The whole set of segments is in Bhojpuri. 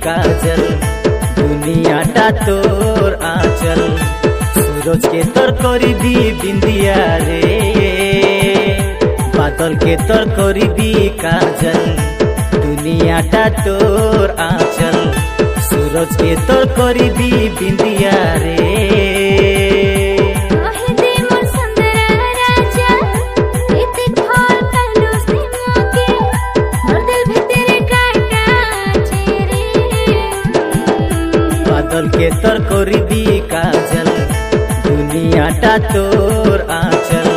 काजल दुनियाटा तोर आंचल सूरज के तर करी दी बिंदिया रे बादल के तर करी दी काजल दुनियाटा तोर आंचल सूरज के तर करी दी बिंदिया रे बादल के तर करी दी काजल दुनियाटा तोर आंचल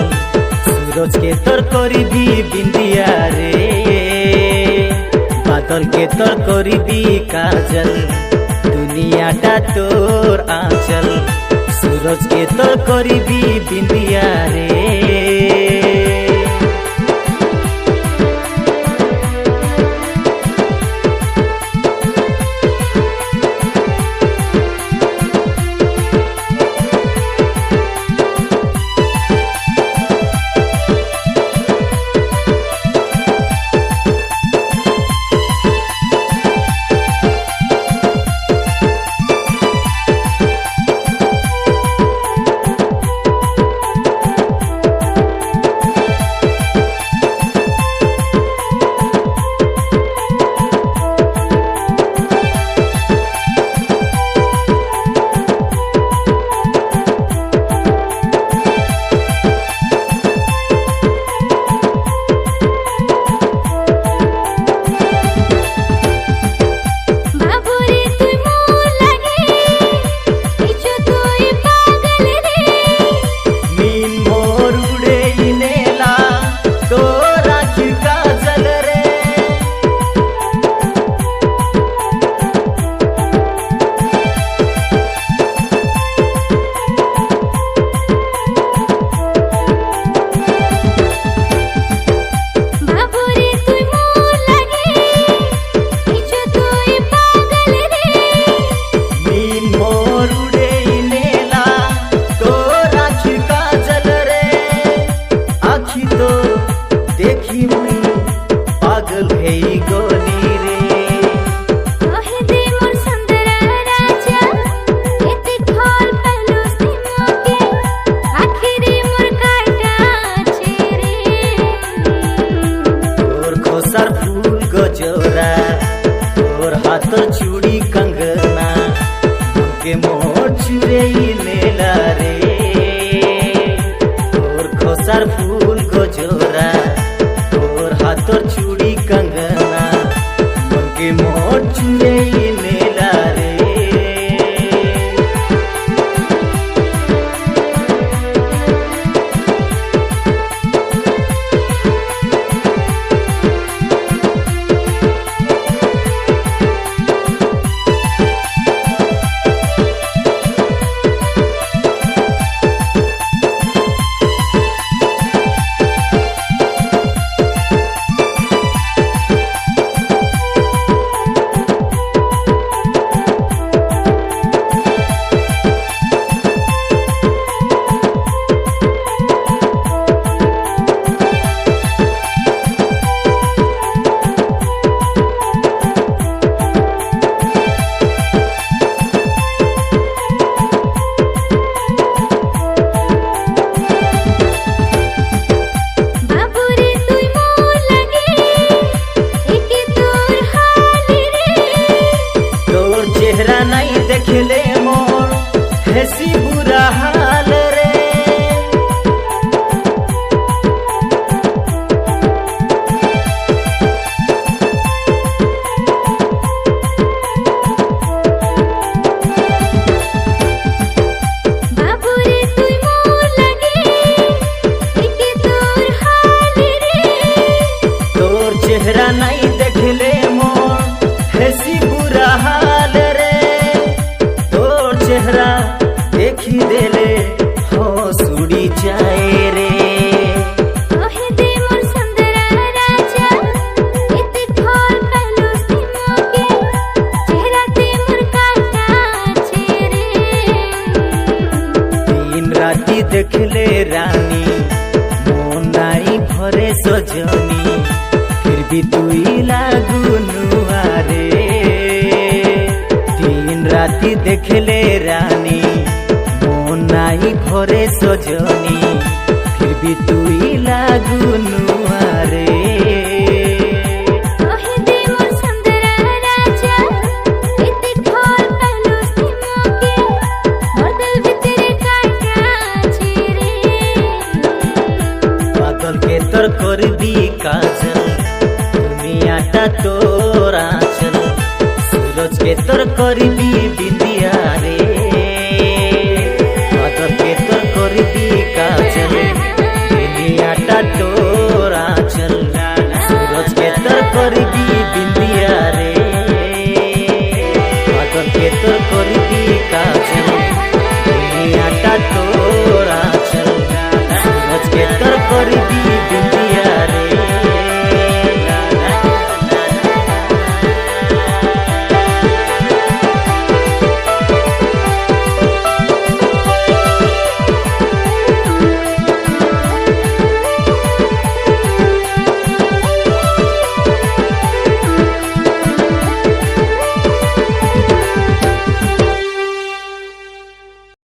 सूरज के तर करी दी बिंदिया रे बादल के तर करी दी काजल दुनियाटा तोर आंचल सूरज के तर करी दी बिंदिया रे। हाथर चूड़ी कंगना के मोर चुरे लेला रे और खोसर फूल गोजोरा और हाथर चूड़ी कंगना के मोर चुरे लेला रे। नहीं देखले मोर हैसी बुरा हाल रे बाबू रे तुई मोर लगे एके तोर हाल रे तोर चेहरा नहीं देखले मोर हैसी बुरा हाल रे चेहरा देखी देले हो सुड़ी जाए रे ओहे दे मोर सुंदरा राजा इते खोल पहलू सिमो के चेहरा ते मोर काटा छे रे दिन राती देखले रानी मोन नाई भरे सजनी फिर भी तुई लागू नुआ रे राती देखले रानी मन नाई घरे सजनी फिर भी तुई लागुनु